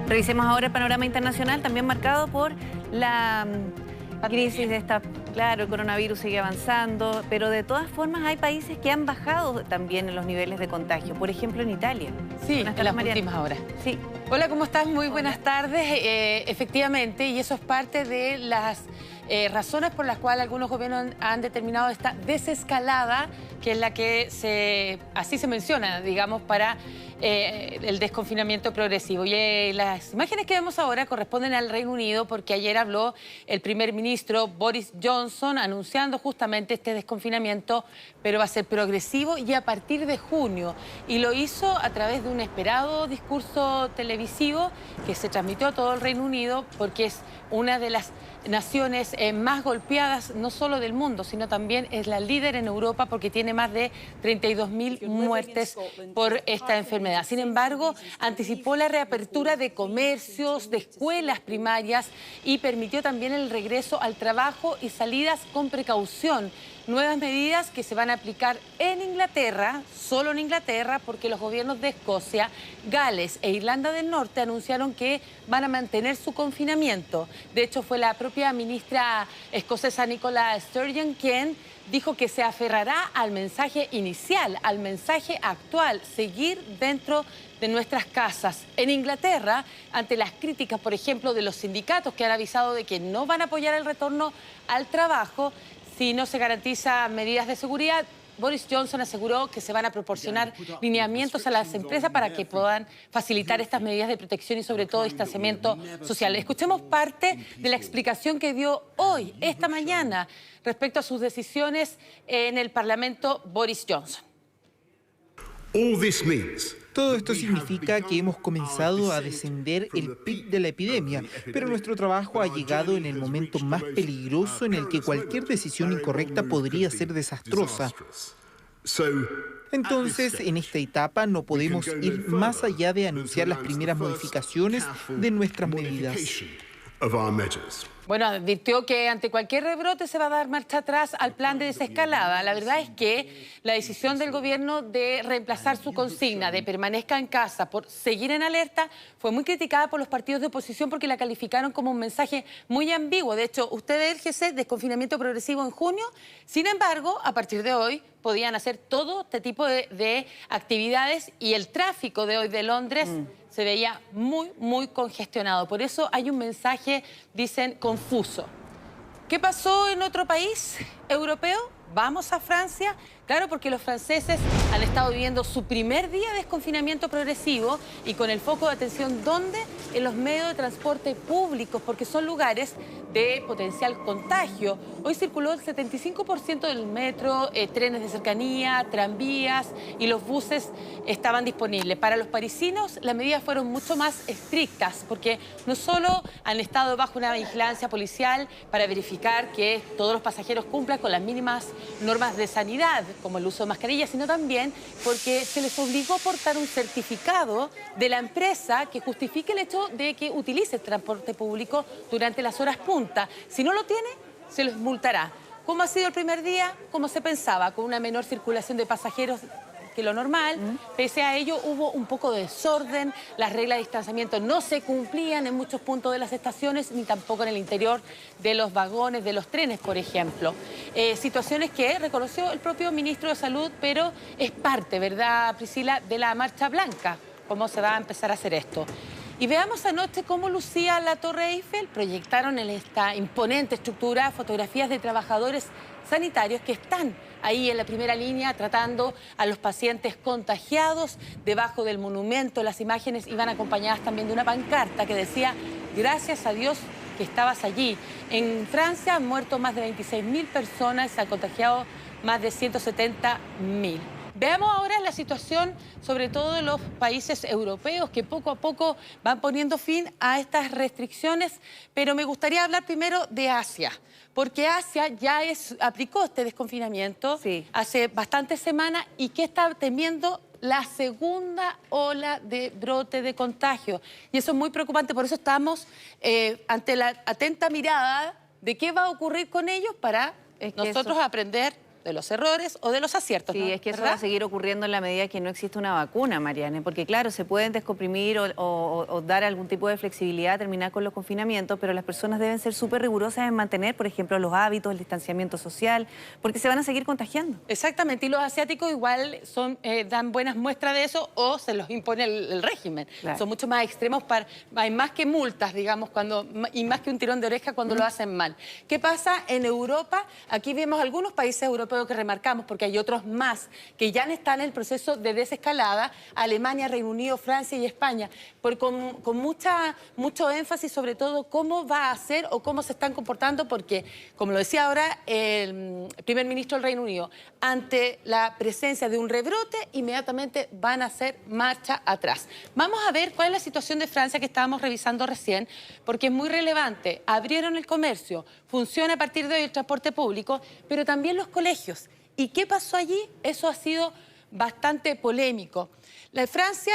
Revisemos ahora el panorama internacional, también marcado por la crisis de esta... Claro, el coronavirus sigue avanzando, pero de todas formas hay países que han bajado también en los niveles de contagio. Por ejemplo, en Italia. Sí, en las últimas horas. Sí. Hola, ¿cómo estás? Muy buenas tardes. Efectivamente, y eso es parte de las razones por las cuales algunos gobiernos han determinado esta desescalada, que es la que así se menciona, digamos, para el desconfinamiento progresivo. Y las imágenes que vemos ahora corresponden al Reino Unido, porque ayer habló el primer ministro Boris Johnson anunciando justamente este desconfinamiento, pero va a ser progresivo y a partir de junio. Y lo hizo a través de un esperado discurso televisivo que se transmitió a todo el Reino Unido, porque es una de las naciones más golpeadas, no solo del mundo, sino también es la líder en Europa porque tiene más de 32.000 muertes por esta enfermedad. Sin embargo, anticipó la reapertura de comercios, de escuelas primarias y permitió también el regreso al trabajo y salidas con precaución. Nuevas medidas que se van a aplicar en Inglaterra, solo en Inglaterra, porque los gobiernos de Escocia, Gales e Irlanda del Norte anunciaron que van a mantener su confinamiento. De hecho, fue la propia ministra escocesa Nicola Sturgeon quien dijo que se aferrará al mensaje inicial, al mensaje actual, seguir dentro de nuestras casas. En Inglaterra, ante las críticas, por ejemplo, de los sindicatos que han avisado de que no van a apoyar el retorno al trabajo, si no se garantizan medidas de seguridad, Boris Johnson aseguró que se van a proporcionar lineamientos a las empresas para que puedan facilitar estas medidas de protección y sobre todo distanciamiento social. Escuchemos parte de la explicación que dio hoy, esta mañana, respecto a sus decisiones en el Parlamento Boris Johnson. Todo esto significa que hemos comenzado a descender el pic de la epidemia, pero nuestro trabajo ha llegado en el momento más peligroso en el que cualquier decisión incorrecta podría ser desastrosa. Entonces, en esta etapa no podemos ir más allá de anunciar las primeras modificaciones de nuestras medidas. Bueno, advirtió que ante cualquier rebrote se va a dar marcha atrás al plan de desescalada. La verdad es que la decisión del gobierno de reemplazar su consigna de permanezca en casa por seguir en alerta fue muy criticada por los partidos de oposición porque la calificaron como un mensaje muy ambiguo. De hecho, usted ve el GC, desconfinamiento progresivo en junio. Sin embargo, a partir de hoy podían hacer todo este tipo de actividades y el tráfico de hoy de Londres se veía muy congestionado. Por eso hay un mensaje, dicen, confuso. ¿Qué pasó en otro país europeo? Vamos a Francia. Claro, porque los franceses han estado viviendo su primer día de desconfinamiento progresivo y con el foco de atención, ¿dónde? En los medios de transporte públicos, porque son lugares de potencial contagio. Hoy circuló el 75% del metro, trenes de cercanía, tranvías y los buses estaban disponibles. Para los parisinos las medidas fueron mucho más estrictas porque no solo han estado bajo una vigilancia policial para verificar que todos los pasajeros cumplan con las mínimas normas de sanidad, como el uso de mascarillas, sino también porque se les obligó a portar un certificado de la empresa que justifique el hecho de que utilice el transporte público durante las horas punta. Si no lo tiene, se les multará. ¿Cómo ha sido el primer día? Como se pensaba, con una menor circulación de pasajeros que lo normal. Pese a ello, hubo un poco de desorden, las reglas de distanciamiento no se cumplían en muchos puntos de las estaciones, ni tampoco en el interior de los vagones, de los trenes, por ejemplo. Situaciones que reconoció el propio ministro de Salud, pero es parte, ¿verdad, Priscila?, de la Marcha Blanca, cómo se va a empezar a hacer esto. Y veamos anoche cómo lucía la Torre Eiffel. Proyectaron en esta imponente estructura fotografías de trabajadores sanitarios que están ahí en la primera línea tratando a los pacientes contagiados. Debajo del monumento las imágenes iban acompañadas también de una pancarta que decía «Gracias a Dios que estabas allí». En Francia han muerto más de 26.000 personas, se han contagiado más de 170.000. Veamos ahora la situación, sobre todo de los países europeos, que poco a poco van poniendo fin a estas restricciones, pero me gustaría hablar primero de Asia, porque Asia ya aplicó este desconfinamiento hace bastantes semanas y que está temiendo la segunda ola de brote de contagio. Y eso es muy preocupante, por eso estamos ante la atenta mirada de qué va a ocurrir con ellos para nosotros aprender de los errores o de los aciertos. Sí, ¿no? es que eso ¿verdad? va a seguir ocurriendo en la medida que no existe una vacuna, Mariane, porque claro, se pueden descomprimir o dar algún tipo de flexibilidad, terminar con los confinamientos, pero las personas deben ser súper rigurosas en mantener, por ejemplo, los hábitos, el distanciamiento social, porque se van a seguir contagiando. Exactamente, y los asiáticos igual dan buenas muestras de eso o se los impone el régimen. Claro. Son mucho más extremos, hay más que multas, digamos, y más que un tirón de oreja cuando lo hacen mal. ¿Qué pasa en Europa? Aquí vemos algunos países europeos que remarcamos, porque hay otros más que ya están en el proceso de desescalada: Alemania, Reino Unido, Francia y España, con mucho énfasis sobre todo cómo va a ser o cómo se están comportando, porque, como lo decía ahora el primer ministro del Reino Unido, ante la presencia de un rebrote, inmediatamente van a hacer marcha atrás. Vamos a ver cuál es la situación de Francia, que estábamos revisando recién, porque es muy relevante. Abrieron el comercio, funciona a partir de hoy el transporte público, pero también los colegios. ¿Y qué pasó allí? Eso ha sido bastante polémico. En Francia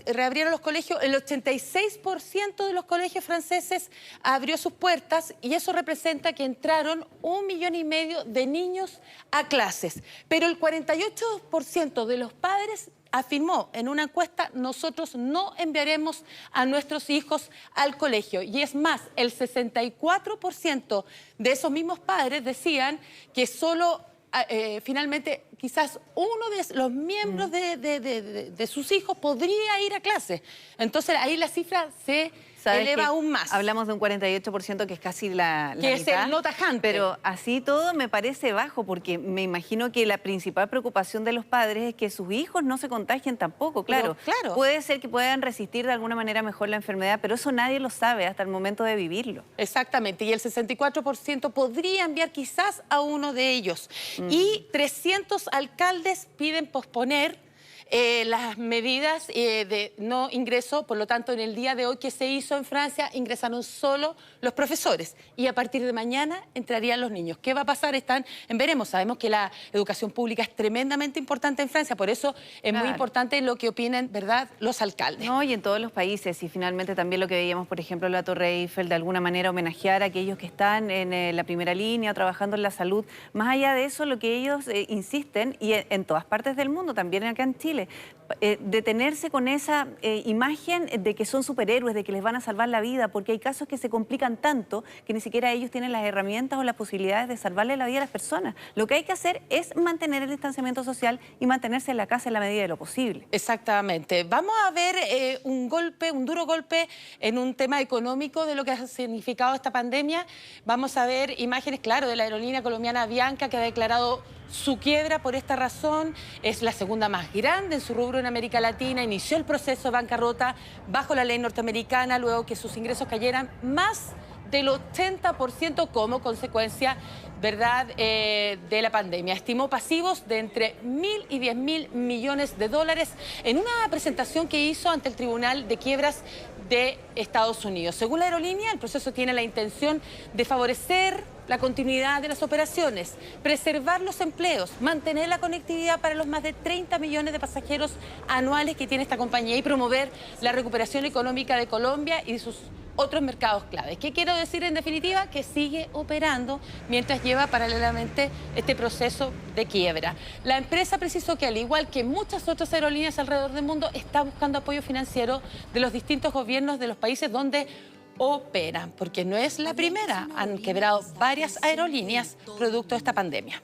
reabrieron los colegios, el 86% de los colegios franceses abrió sus puertas y eso representa que entraron 1,5 millones de niños a clases. Pero el 48% de los padres afirmó en una encuesta: nosotros no enviaremos a nuestros hijos al colegio. Y es más, el 64% de esos mismos padres decían que solo finalmente quizás uno de los miembros de sus hijos podría ir a clase. Entonces ahí la cifra se eleva aún más. Hablamos de un 48% que es casi la que mitad, es el no tajante. Pero así todo me parece bajo, porque me imagino que la principal preocupación de los padres es que sus hijos no se contagien tampoco. Claro, claro. Puede ser que puedan resistir de alguna manera mejor la enfermedad, pero eso nadie lo sabe hasta el momento de vivirlo. Exactamente, y el 64% podría enviar quizás a uno de ellos. Y 300 alcaldes piden posponer las medidas de no ingreso. Por lo tanto, en el día de hoy que se hizo en Francia, ingresaron solo los profesores y a partir de mañana entrarían los niños. ¿Qué va a pasar? Están en veremos. Sabemos que la educación pública es tremendamente importante en Francia, por eso es muy importante lo que opinen, ¿verdad?, los alcaldes. No, y en todos los países, y finalmente también lo que veíamos, por ejemplo, en la Torre Eiffel, de alguna manera homenajear a aquellos que están en la primera línea, trabajando en la salud. Más allá de eso, lo que ellos insisten, y en todas partes del mundo, también acá en Chile, detenerse con esa imagen de que son superhéroes, de que les van a salvar la vida, porque hay casos que se complican tanto que ni siquiera ellos tienen las herramientas o las posibilidades de salvarle la vida a las personas. Lo que hay que hacer es mantener el distanciamiento social y mantenerse en la casa en la medida de lo posible. Exactamente. Vamos a ver un duro golpe en un tema económico de lo que ha significado esta pandemia. Vamos a ver imágenes, claro, de la aerolínea colombiana Avianca, que ha declarado su quiebra por esta razón. Es la segunda más grande en su rubro en América Latina. Inició el proceso de bancarrota bajo la ley norteamericana luego que sus ingresos cayeran más del 80% como consecuencia, ¿verdad?, de la pandemia. Estimó pasivos de entre 1.000 y 10.000 millones de dólares en una presentación que hizo ante el Tribunal de Quiebras de Estados Unidos. Según la aerolínea, el proceso tiene la intención de favorecer la continuidad de las operaciones, preservar los empleos, mantener la conectividad para los más de 30 millones de pasajeros anuales que tiene esta compañía y promover la recuperación económica de Colombia y de sus otros mercados claves. ¿Qué quiero decir en definitiva? Que sigue operando mientras lleva paralelamente este proceso de quiebra. La empresa precisó que, al igual que muchas otras aerolíneas alrededor del mundo, está buscando apoyo financiero de los distintos gobiernos de los países donde operan, porque no es la primera. Han quebrado varias aerolíneas producto de esta pandemia.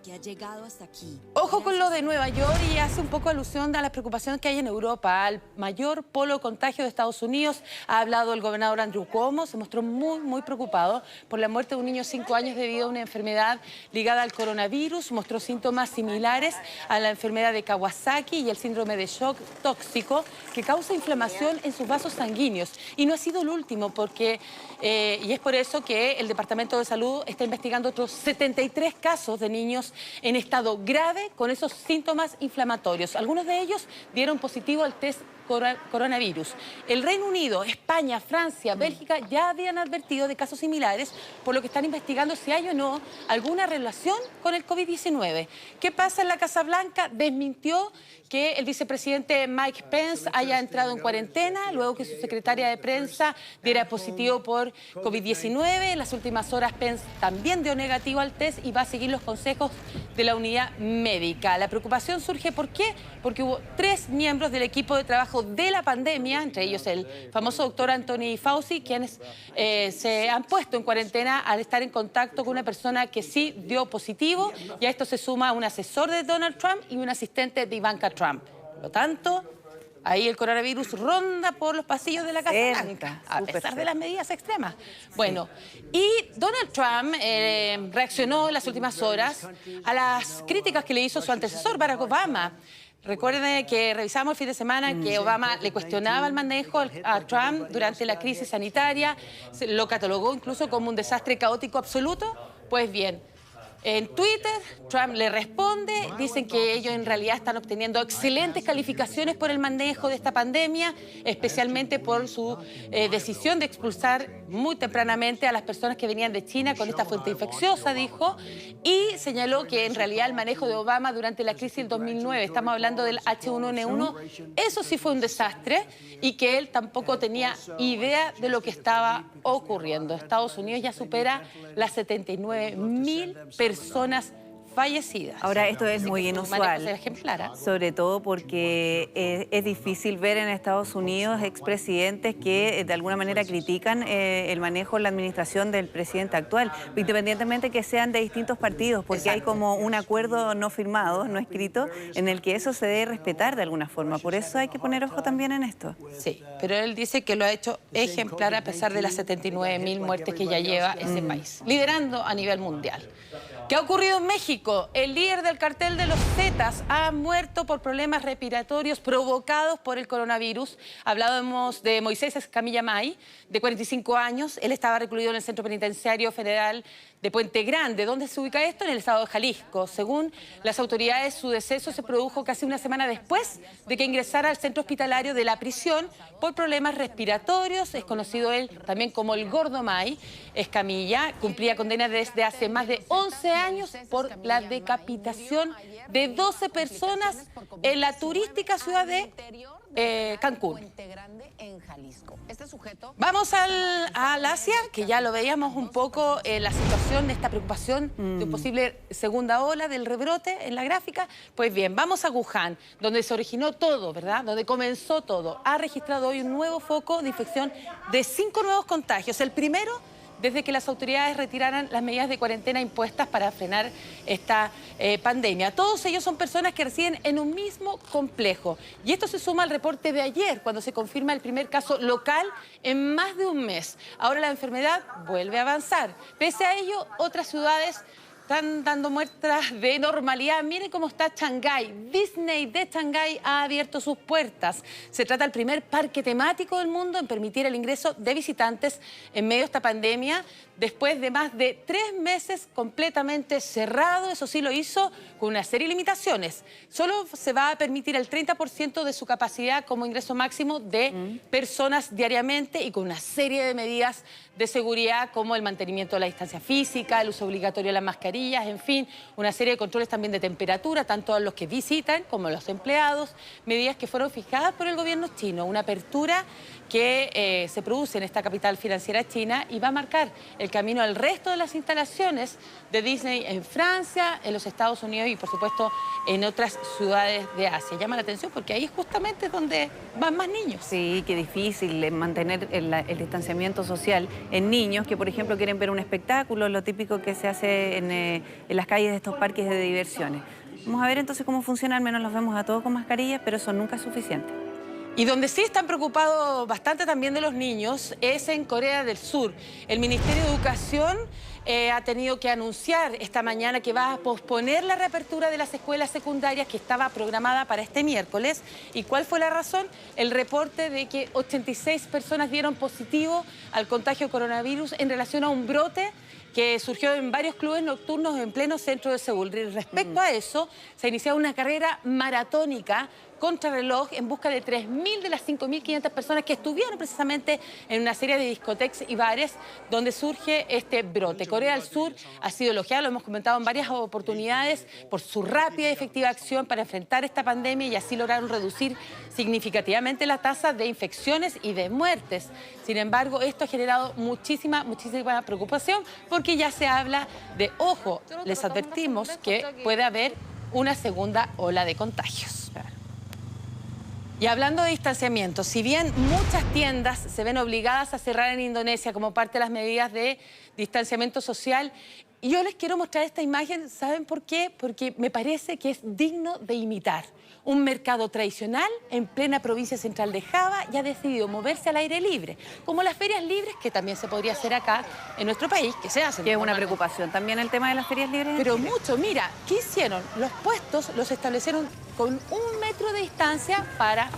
Que ha llegado hasta aquí. Ojo con lo de Nueva York, y hace un poco alusión a las preocupaciones que hay en Europa, al mayor polo de contagio de Estados Unidos. Ha hablado el gobernador Andrew Cuomo, se mostró muy preocupado por la muerte de un niño de 5 años debido a una enfermedad ligada al coronavirus. Mostró síntomas similares a la enfermedad de Kawasaki y el síndrome de shock tóxico que causa inflamación en sus vasos sanguíneos. Y no ha sido el último, porque y es por eso que el Departamento de Salud está investigando otros 73 casos de niños en estado grave con esos síntomas inflamatorios. Algunos de ellos dieron positivo al test coronavirus. El Reino Unido, España, Francia, Bélgica ya habían advertido de casos similares, por lo que están investigando si hay o no alguna relación con el COVID-19. ¿Qué pasa en la Casa Blanca? Desmintió que el vicepresidente Mike Pence haya entrado en cuarentena luego que su secretaria de prensa diera positivo por COVID-19. En las últimas horas Pence también dio negativo al test y va a seguir los consejos de la unidad médica. La preocupación surge, ¿por qué? Porque hubo 3 miembros del equipo de trabajo de la pandemia, entre ellos el famoso doctor Anthony Fauci, quienes se han puesto en cuarentena al estar en contacto con una persona que sí dio positivo, y a esto se suma un asesor de Donald Trump y un asistente de Ivanka Trump. Por lo tanto, ahí el coronavirus ronda por los pasillos de la Casa Blanca, a pesar de las medidas extremas. Bueno, y Donald Trump reaccionó en las últimas horas a las críticas que le hizo su antecesor, Barack Obama. Recuerden que revisamos el fin de semana que Obama le cuestionaba el manejo a Trump durante la crisis sanitaria, lo catalogó incluso como un desastre caótico absoluto. Pues bien, en Twitter, Trump le responde, dicen que ellos en realidad están obteniendo excelentes calificaciones por el manejo de esta pandemia, especialmente por su decisión de expulsar muy tempranamente a las personas que venían de China con esta fuente infecciosa, dijo, y señaló que en realidad el manejo de Obama durante la crisis del 2009, estamos hablando del H1N1, eso sí fue un desastre y que él tampoco tenía idea de lo que estaba ocurriendo. Estados Unidos ya supera las 79.000 personas fallecidas. Ahora, esto es muy inusual, ejemplar, sobre todo porque es difícil ver en Estados Unidos expresidentes que de alguna manera critican el manejo, la administración del presidente actual, independientemente que sean de distintos partidos, porque hay como un acuerdo no firmado, no escrito, en el que eso se debe respetar de alguna forma. Por eso hay que poner ojo también en esto. Sí, pero él dice que lo ha hecho ejemplar a pesar de las 79.000 muertes que ya lleva ese país, liderando a nivel mundial. ¿Qué ha ocurrido en México? El líder del cartel de los Zetas ha muerto por problemas respiratorios provocados por el coronavirus. Hablábamos de Moisés Escamilla May, de 45 años. Él estaba recluido en el Centro Penitenciario Federal de Puente Grande. ¿Dónde se ubica esto? En el estado de Jalisco. Según las autoridades, su deceso se produjo casi una semana después de que ingresara al centro hospitalario de la prisión por problemas respiratorios. Es conocido él también como el Gordo May. Escamilla cumplía condena desde hace más de 11 años por la decapitación de 12 personas en la turística ciudad de Cancún. Vamos al Asia, que ya lo veíamos un poco, la situación, esta preocupación de un posible segunda ola del rebrote en la gráfica. Pues bien, vamos a Wuhan, donde se originó todo, ¿verdad? Donde comenzó todo. Ha registrado hoy un nuevo foco de infección de 5 nuevos contagios. El primero desde que las autoridades retiraran las medidas de cuarentena impuestas para frenar esta pandemia. Todos ellos son personas que residen en un mismo complejo. Y esto se suma al reporte de ayer, cuando se confirma el primer caso local en más de un mes. Ahora la enfermedad vuelve a avanzar. Pese a ello, otras ciudades están dando muestras de normalidad. Miren cómo está Shanghái. Disney de Shanghái ha abierto sus puertas. Se trata del primer parque temático del mundo en permitir el ingreso de visitantes en medio de esta pandemia, después de más de 3 meses completamente cerrado. Eso sí, lo hizo con una serie de limitaciones. Solo se va a permitir el 30% de su capacidad como ingreso máximo de personas diariamente y con una serie de medidas de seguridad como el mantenimiento de la distancia física, el uso obligatorio de las mascarillas, en fin, una serie de controles también de temperatura, tanto a los que visitan como a los empleados, medidas que fueron fijadas por el gobierno chino, una apertura que se produce en esta capital financiera china y va a marcar el camino al resto de las instalaciones de Disney en Francia, en los Estados Unidos y, por supuesto, en otras ciudades de Asia. Llama la atención porque ahí justamente es donde van más niños. Sí, qué difícil mantener el distanciamiento social en niños que, por ejemplo, quieren ver un espectáculo, lo típico que se hace en las calles de estos parques de diversiones. Vamos a ver entonces cómo funciona, al menos los vemos a todos con mascarillas, pero eso nunca es suficiente. Y donde sí están preocupados bastante también de los niños es en Corea del Sur. El Ministerio de Educación ha tenido que anunciar esta mañana que va a posponer la reapertura de las escuelas secundarias que estaba programada para este miércoles. ¿Y cuál fue la razón? El reporte de que 86 personas dieron positivo al contagio de coronavirus en relación a un brote que surgió en varios clubes nocturnos en pleno centro de Seúl. Respecto a eso, se inició una carrera maratónica contrarreloj en busca de 3.000 de las 5.500 personas que estuvieron precisamente en una serie de discotecas y bares donde surge este brote. Corea del Sur ha sido elogiada, lo hemos comentado en varias oportunidades, por su rápida y efectiva acción para enfrentar esta pandemia y así lograron reducir significativamente la tasa de infecciones y de muertes. Sin embargo, esto ha generado muchísima preocupación porque ya se habla de, ojo, les advertimos que puede haber una segunda ola de contagios. Y hablando de distanciamiento, si bien muchas tiendas se ven obligadas a cerrar en Indonesia como parte de las medidas de distanciamiento social, yo les quiero mostrar esta imagen, ¿saben por qué? Porque me parece que es digno de imitar. Un mercado tradicional en plena provincia central de Java ya ha decidido moverse al aire libre, como las ferias libres, que también se podría hacer acá en nuestro país, que se hacen. Que es una preocupación también el tema de las ferias libres. Pero mucho, mira, ¿qué hicieron? Los puestos los establecieron con 1 metro de distancia para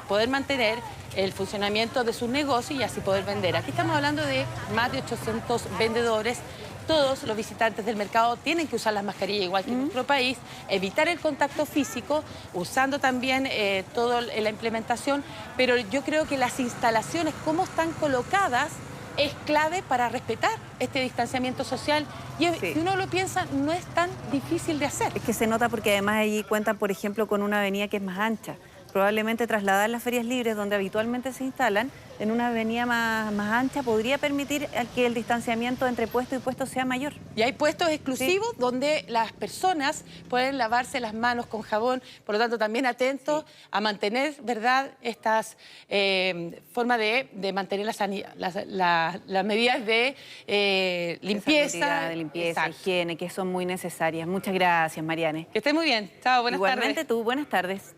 poder mantener el funcionamiento de sus negocios y así poder vender. Aquí estamos hablando de más de 800 vendedores. Todos los visitantes del mercado tienen que usar las mascarillas igual que en nuestro país, evitar el contacto físico, usando también toda la implementación, pero yo creo que las instalaciones, cómo están colocadas, es clave para respetar este distanciamiento social y si uno lo piensa, no es tan difícil de hacer. Es que se nota porque además allí cuentan, por ejemplo, con una avenida que es más ancha. Probablemente trasladar las ferias libres donde habitualmente se instalan en una avenida más ancha podría permitir que el distanciamiento entre puesto y puesto sea mayor. Y hay puestos exclusivos donde las personas pueden lavarse las manos con jabón, por lo tanto también atentos a mantener, ¿verdad?, estas formas de mantener las medidas de limpieza. De limpieza, higiene, que son muy necesarias. Muchas gracias, Mariane. Que esté muy bien. Chao, buenas tardes. Igualmente tú, buenas tardes.